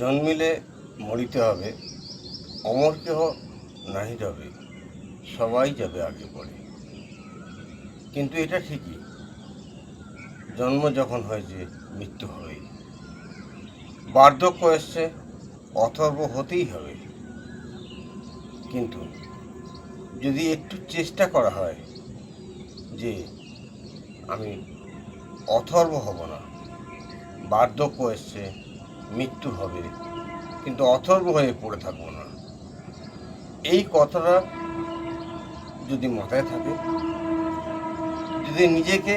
জন্মিলে মরিতে হবে, অমর কেহ নাহি রবে, সবাই যাবে আগে পরে। কিন্তু এটা ঠিকই, জন্ম যখন হয়েছে মৃত্যু হবেই। বার্ধক্য এসছে, অথর্ব হতেই হবে। কিন্তু যদি একটু চেষ্টা করা হয় যে আমি অথর্ব হব না, বার্ধক্য এসছে, মৃত্যু হবে, কিন্তু অথর্ব হয়ে পড়ে থাকবো না, এই কথাটা যদি মাথায় থাকে, যদি নিজেকে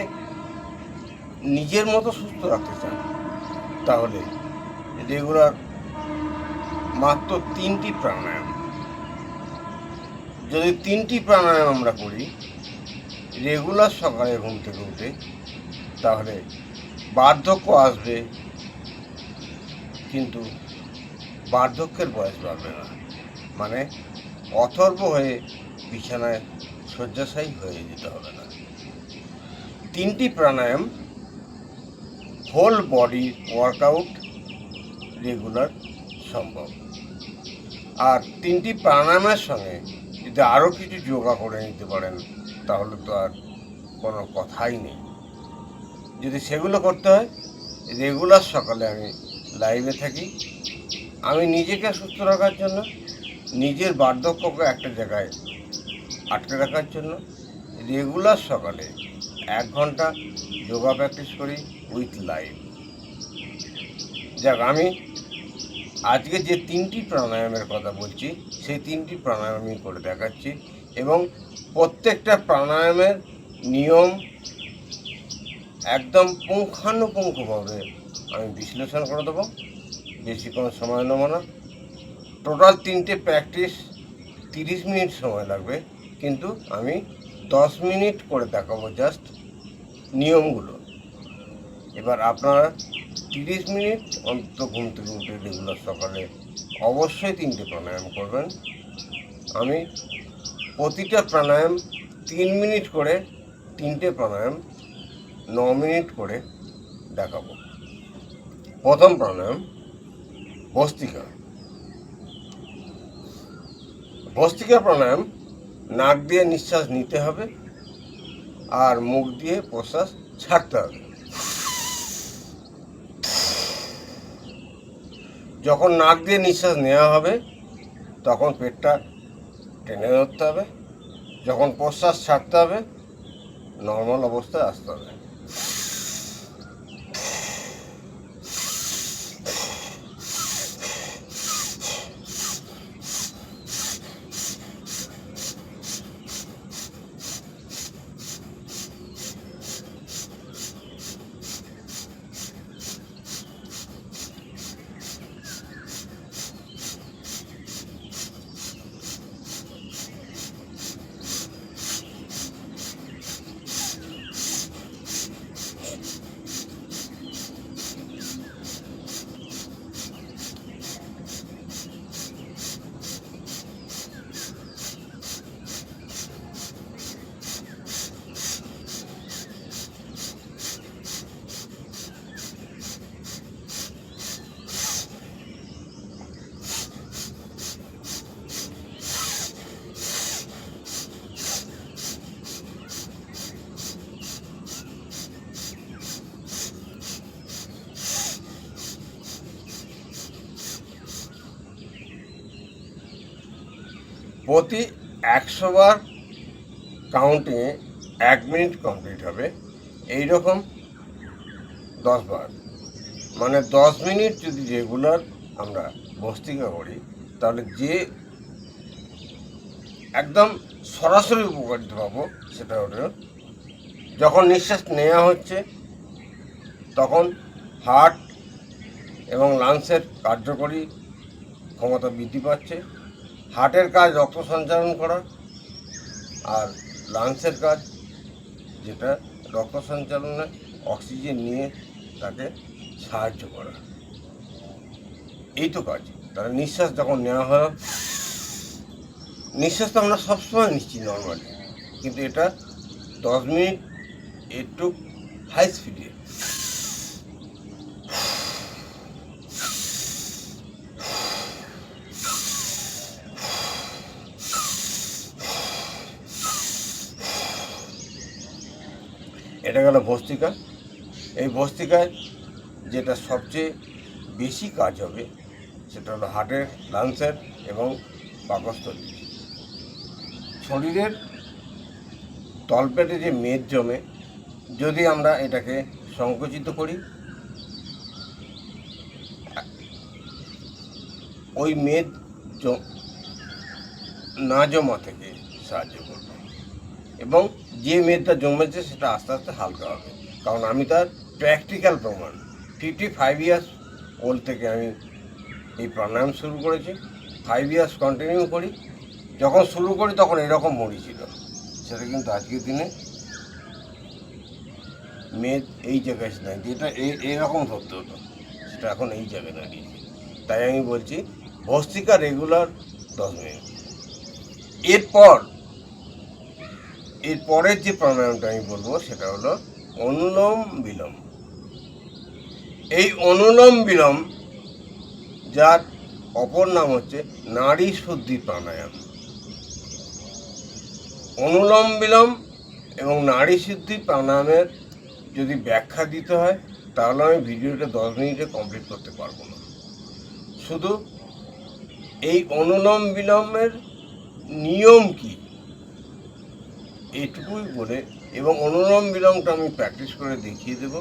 নিজের মতো সুস্থ রাখতে চান, তাহলে রেগুলার মাত্র 3টি প্রাণায়াম, যদি 3টি প্রাণায়াম আমরা করি রেগুলার সকালে ঘুম থেকে উঠে, তাহলে বার্ধক্য আসবে কিন্তু বার্ধক্যের বয়স বাড়বে না, মানে অথর্ব হয়ে বিছানায় শয্যাশায়ী হয়ে যেতে হবে না। 3টি প্রাণায়াম হোল বডি ওয়ার্কআউট রেগুলার সম্ভব। আর 3টি প্রাণায়ামের সঙ্গে যদি আরও কিছু যোগা করে নিতে পারেন তাহলে তো আর কোনো কথাই নেই। যদি সেগুলো করতে হয়, রেগুলার সকালে আমি লাইভে থাকি। আমি নিজেকে সুস্থ রাখার জন্য, নিজের বার্ধক্যকে একটা জায়গায় আটকে রাখার জন্য রেগুলার সকালে 1 ঘন্টা যোগা প্র্যাকটিস করি উইথ লাইভ। যাক, আমি আজকে যে 3টি প্রাণায়ামের কথা বলছি সেই 3টি প্রাণায়াম আমি করে দেখাচ্ছি, এবং প্রত্যেকটা প্রাণায়ামের নিয়ম একদম পুঙ্খানুপুঙ্খভাবে আমি বিশ্লেষণ করে দেবো। বেশি কোনো সময় নেব না। টোটাল 3টে প্র্যাকটিস 30 মিনিট সময় লাগবে, কিন্তু আমি 10 মিনিট করে দেখাবো জাস্ট নিয়মগুলো। এবার আপনারা 30 মিনিট অন্তত ঘুম থেকে উঠে রেগুলার সকালে অবশ্যই 3টে প্রাণায়াম করবেন। আমি প্রতিটা প্রাণায়াম 3 মিনিট করে, 3টে প্রাণায়াম 9 মিনিট করে দেখাবো। প্রথম প্রাণায়াম ভস্ত্রিকা। ভস্ত্রিকা প্রাণায়াম নাক দিয়ে নিঃশ্বাস নিতে হবে আর মুখ দিয়ে প্রশ্বাস ছাড়তে হবে। যখন নাক দিয়ে নিঃশ্বাস নেওয়া হবে তখন পেটটা টেনে ধরতে হবে, যখন প্রশ্বাস ছাড়তে হবে নর্মাল অবস্থায় আসতে হবে। প্রতি 100 বার কাউন্টিংয়ে 1 মিনিট কমপ্লিট হবে। এই রকম 10 বার, মানে 10 মিনিট যদি রেগুলার আমরা ভস্ত্রিকা করি তাহলে যে একদম সরাসরি উপকারিতা পাবো সেটা হলো, যখন নিঃশ্বাস নেওয়া হচ্ছে তখন হার্ট এবং লাংসের কার্যকরী ক্ষমতা বৃদ্ধি পাচ্ছে। হার্টের কাজ রক্ত সঞ্চালন করা, আর লাংসের কাজ যেটা রক্ত সঞ্চালনে অক্সিজেন নিয়ে তাকে সাহায্য করা, এই তো কাজ। তাহলে নিঃশ্বাস যখন নেওয়া হয়, নিঃশ্বাস তো আমরা সবসময় নিচ্ছি নর্মালি, কিন্তু এটা 10 মিনিট একটু হাই স্পিডে এটা গেল ভস্ত্রিকা। এই ভস্ত্রিকায় যেটা সবচেয়ে বেশি কাজ হবে সেটা হলো হার্টের, লাংসের এবং পাকস্থলী। শরীরের তলপেটে যে মেদ জমে, যদি আমরা এটাকে সংকুচিত করি, ওই মেদ না জমা থেকে সাহায্য করবে এবং যে মেদটা জমেছে সেটা আস্তে আস্তে হালকা হবে। কারণ আমি তার প্র্যাকটিক্যাল প্রমাণ, 55 ইয়ার্স ওল্ড থেকে আমি এই প্রাণায়াম শুরু করেছি, 5 ইয়ার্স কন্টিনিউ করি। যখন শুরু করি তখন এরকম মুড়ি ছিল, সেটা কিন্তু আজকের দিনে মেদ এই জায়গায় নাই, যেটা এরকম ধরতে হতো সেটা এখন এই জায়গায় দাঁড়িয়েছে। তাই আমি বলছি ভস্ত্রিকা রেগুলার 10 মিনিট। এরপরের যে প্রাণায়ামটা আমি বলবো সেটা হলো অনুলোম বিলোম। এই অনুলোম বিলোম, যার অপর নাম হচ্ছে নাড়ি শুদ্ধি প্রাণায়াম। অনুলোম বিলোম এবং নাড়ি শুদ্ধি প্রাণায়ামের যদি ব্যাখ্যা দিতে হয় তাহলে আমি ভিডিওটা 10 মিনিটে কমপ্লিট করতে পারবো না। শুধু এই অনুলোম বিলোমের নিয়ম কি এটুকুই বলে, এবং অনুলোম বিলোমটা আমি প্র্যাকটিস করে দেখিয়ে দেব।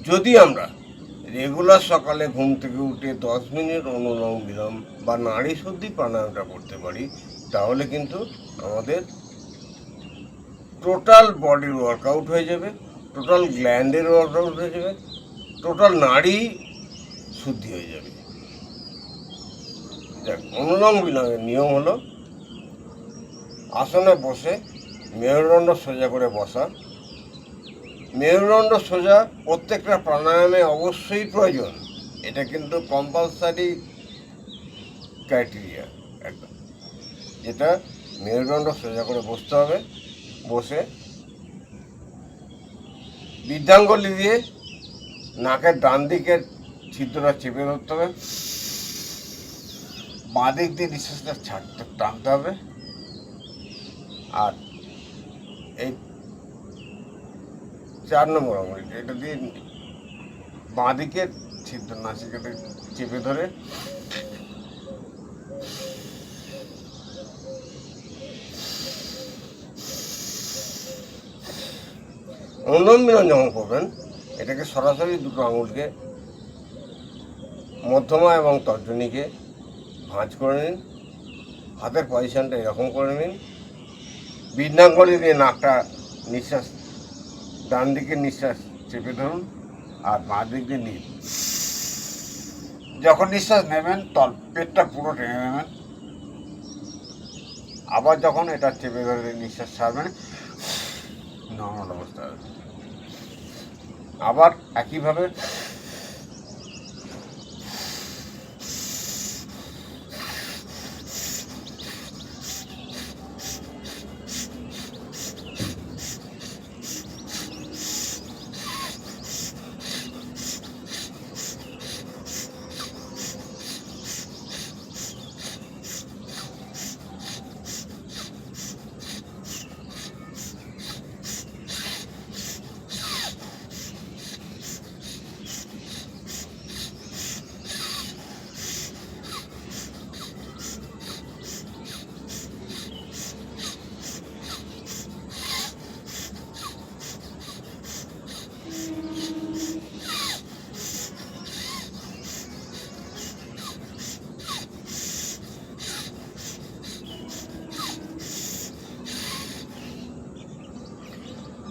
যদি আমরা রেগুলার সকালে ঘুম থেকে উঠে 10 মিনিট অনুলোম বিলোম বা নাড়ি শুদ্ধি প্রাণায়ামটা করতে পারি, তাহলে কিন্তু আমাদের টোটাল বডির ওয়ার্কআউট হয়ে যাবে, টোটাল গ্ল্যান্ডের ওয়ার্কআউট হয়ে যাবে, টোটাল নাড়ি শুদ্ধি হয়ে যাবে। দেখ, অনুলোম বিলোমের নিয়ম হলো আসনে বসে মেরুদণ্ড সোজা করে বসা। মেরুদণ্ড সোজা প্রত্যেকটা প্রাণায়ামে অবশ্যই প্রয়োজন, এটা কিন্তু কম্পালসারি ক্রাইটেরিয়া একদম। যেটা মেরুদণ্ড সোজা করে বসতে হবে, বসে বৃদ্ধাঙ্গুলি দিয়ে নাকের ডান দিকের ছিদ্রটা চেপে ধরতে হবে, বাঁ দিক দিয়ে নিঃশ্বাসটা টানতে হবে, আর এই 4 নম্বর আঙুল এটা দিয়ে বাঁ দিকের ছিদ্র নাসিকাতে চেপে ধরে অনুলোম বিলোম যখন করবেন, এটাকে সরাসরি দুটো আঙুলকে মধ্যমা এবং তর্জনীকে ভাঁজ করে নিন, হাতের পজিশনটা এরকম করে নিন, বৃদ্ধাঙ্গুলি দিয়ে নাকটা নিঃশ্বাস, ডান দিকে নিঃশ্বাস চেপে ধরুন আর বাঁ দিক দিয়ে নিন। যখন নিঃশ্বাস নেবেন পেটটা পুরো টেনে নেবেন, আবার যখন এটা চেপে ধরে নিঃশ্বাস ছাড়বেন নর্মাল অবস্থা হবে। আবার একইভাবে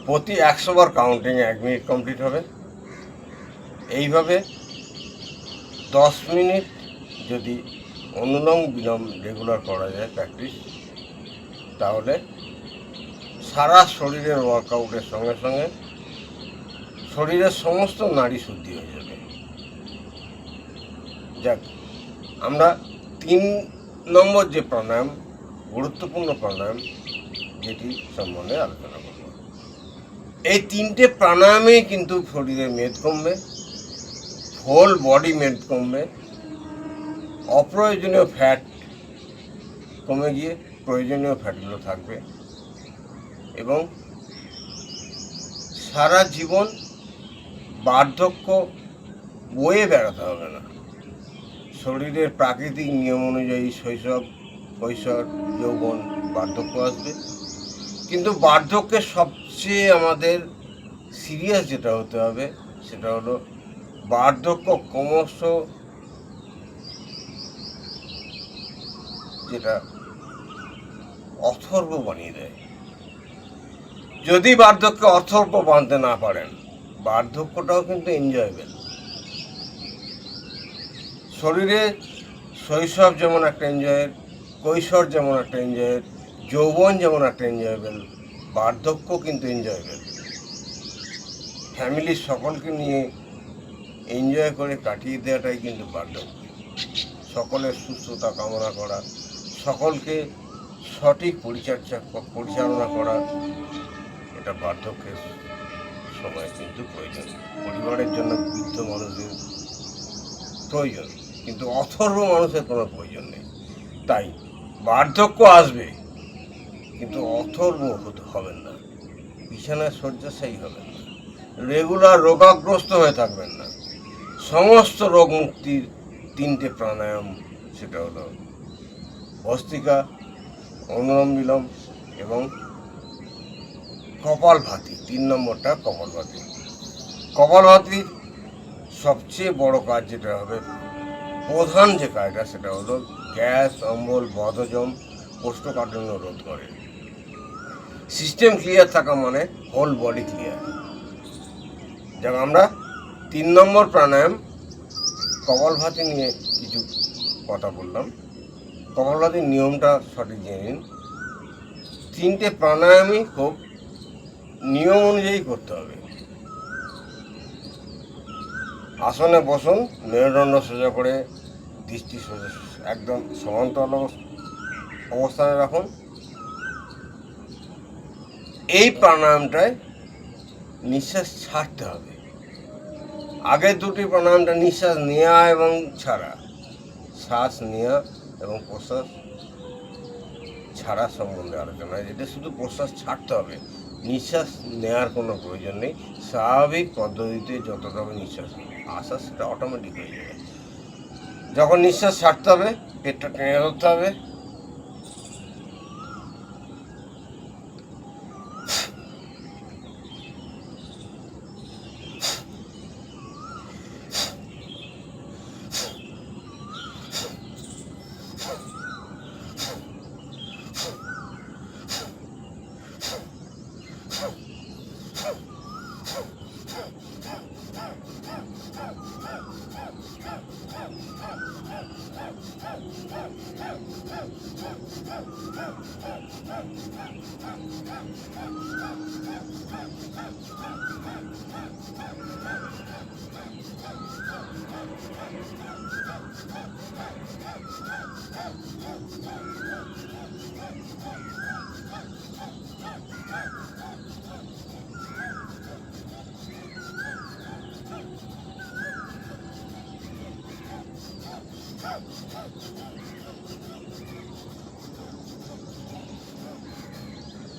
প্রতি 100 বার কাউন্টিং 1 মিনিট কমপ্লিট হবে। এইভাবে 10 মিনিট যদি অনুলোম বিলোম রেগুলার করা যায় প্র্যাকটিস, তাহলে সারা শরীরের ওয়ার্কআউটের সঙ্গে সঙ্গে শরীরের সমস্ত নাড়ি শুদ্ধি হয়ে যাবে। যাক, আমরা 3 নম্বর যে প্রাণায়াম, গুরুত্বপূর্ণ প্রাণায়াম, যেটি সম্বন্ধে আলোচনা করব। এই 3টে প্রাণায়ামেই কিন্তু শরীরের মেদ কমবে, হোল বডি মেদ কমবে, অপ্রয়োজনীয় ফ্যাট কমে গিয়ে প্রয়োজনীয় ফ্যাটগুলো থাকবে এবং সারা জীবন বার্ধক্য বয়ে বেড়াতে হবে না। শরীরের প্রাকৃতিক নিয়ম অনুযায়ী শৈশব, কৈশোর, যৌবন, বার্ধক্য আসবে। কিন্তু বার্ধক্যের সবচেয়ে আমাদের সিরিয়াস যেটা হতে হবে সেটা হলো বার্ধক্য ক্রমশ যেটা অথর্ব বানিয়ে দেয়। যদি বার্ধক্যে অথর্ব বাঁধতে না পারেন, বার্ধক্যটাও কিন্তু এনজয়েবেল। শরীরে শৈশব যেমন একটা এনজয়ের, কৈশোর যেমন একটা এনজয়ের, যৌবন যেমন একটা এনজয়েবেল, বার্ধক্য কিন্তু এনজয়েবেল। ফ্যামিলির সকলকে নিয়ে এনজয় করে কাটিয়ে দেওয়াটাই কিন্তু বার্ধক্য। সকলের সুস্থতা কামনা করা, সকলকে সঠিক পরিচালনা করা, এটা বার্ধক্যের সময় কিন্তু প্রয়োজন। পরিবারের জন্য বৃদ্ধ মানুষদের প্রয়োজন, কিন্তু অথর্ব মানুষের কোনো প্রয়োজন নেই। তাই বার্ধক্য আসবে, কিন্তু অথর্ব হবেন না, বিছানায় শয্যাশায়ী হবেন না, রেগুলার রোগাগ্রস্ত হয়ে থাকবেন না। সমস্ত রোগ মুক্তির 3টে প্রাণায়াম, সেটা হলো ভস্ত্রিকা, অনুলোম বিলোম এবং কপালভাতি। 3 নম্বরটা কপালভাতি। কপালভাতির সবচেয়ে বড় কাজ যেটা হবে, প্রধান যে কাজটা, সেটা হলো গ্যাস, অম্বল, বদহজম, কোষ্ঠকাঠিন্য রোধ করে। সিস্টেম ক্লিয়ার থাকা মানে হোল বডি ক্লিয়ার। যেমন আমরা 3 নম্বর প্রাণায়াম কপালভাতি নিয়ে কিছু কথা বললাম। কপালভাতির নিয়মটা সঠিক জেনে নিন। 3টে প্রাণায়ামই খুব নিয়ম অনুযায়ী করতে হবে। আসনে বসুন, মেরুদণ্ড সোজা করে, দৃষ্টি সোজা একদম সমান্তরাল অবস্থানে রাখুন। এই প্রাণায়ামটায় নিঃশ্বাস ছাড়তে হবে। আগের 2টি প্রাণায়ামটা নিঃশ্বাস নেওয়া এবং ছাড়া, শ্বাস নেওয়া এবং প্রশ্বাস ছাড়া সম্বন্ধে আলোচনা। এটা শুধু প্রশ্বাস ছাড়তে হবে, নিঃশ্বাস নেওয়ার কোনো প্রয়োজন নেই। স্বাভাবিক পদ্ধতিতে যতটা নিঃশ্বাস আসা, সেটা অটোমেটিক হয়ে যাবে। যখন নিঃশ্বাস ছাড়তে হবে, পেটটা টেনে ধরতে হবে।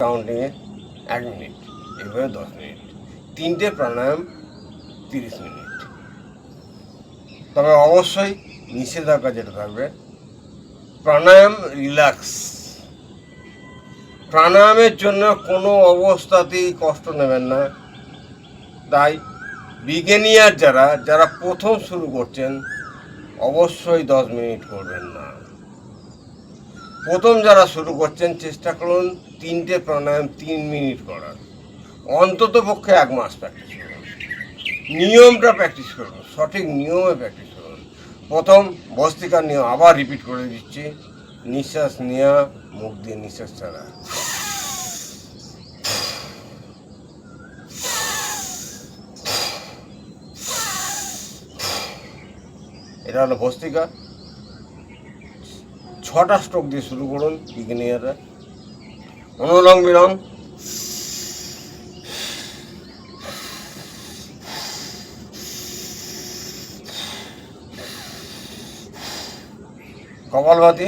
কাউন্টিংয়ে 1 মিনিট, এভাবে 10 মিনিট। 3টে প্রাণায়াম 30 মিনিট। তবে অবশ্যই নিষেধাজ্ঞা যেটা থাকবে, প্রাণায়াম রিল্যাক্স। প্রাণায়ামের জন্য কোনো অবস্থাতেই কষ্ট নেবেন না। তাই বিগিনিয়ার যারা প্রথম শুরু করছেন, অবশ্যই 10 মিনিট করবেন না। প্রথম যারা শুরু করছেন, চেষ্টা করুন 3টে প্রাণায়াম 3 মিনিট করার। অন্তত পক্ষে 1 মাস প্র্যাকটিস করুন। নিয়মটা প্র্যাকটিস করুন, সঠিক নিয়মে প্র্যাকটিস করুন। প্রথম ভস্ত্রিকার নিয়ম আবার রিপিট করে দিচ্ছি। নিঃশ্বাস নেওয়া, মুখ দিয়ে নিঃশ্বাস ছাড়া। এটা হলো ভস্ত্রিকা। 6টা স্ট্রোক দিয়ে শুরু করুন বিগিনিয়াররা। অনুলোম বিলোম, কপালভাতি,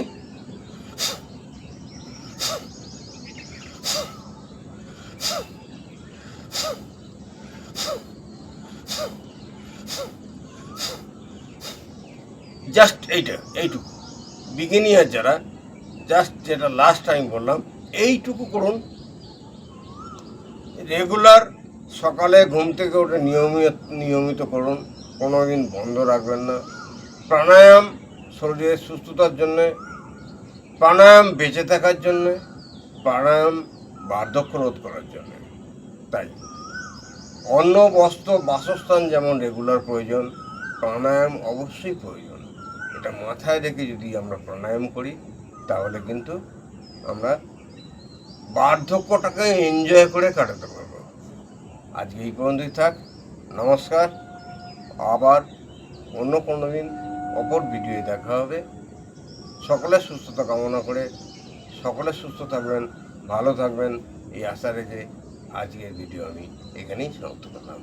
জাস্ট এইটুকু বিগিনিয়ার যারা, জাস্ট যেটা লাস্ট টাইম বললাম, এইটুকু করুন। রেগুলার সকালে ঘুম থেকে উঠে নিয়মিত করুন, কোনো দিন বন্ধ রাখবেন না। প্রাণায়াম শরীরের সুস্থতার জন্যে, প্রাণায়াম বেঁচে থাকার জন্যে, প্রাণায়াম বার্ধক্য রোধ করার জন্যে। তাই অন্ন, বস্ত্র, বাসস্থান যেমন রেগুলার প্রয়োজন, প্রাণায়াম অবশ্যই প্রয়োজন। এটা মাথায় রেখে যদি আমরা প্রাণায়াম করি তাহলে কিন্তু আমরা বার্ধক্যটাকে এনজয় করে কাটাতে পারবো। আজকে এই পর্যন্তই থাক। নমস্কার। আবার অন্য কোনো দিন অপর ভিডিওয়ে দেখা হবে। সকলের সুস্থতা কামনা করে সকলে সুস্থ থাকবেন, ভালো থাকবেন এই আশা রেখে আজকের ভিডিও আমি এখানেই সমাপ্ত করলাম।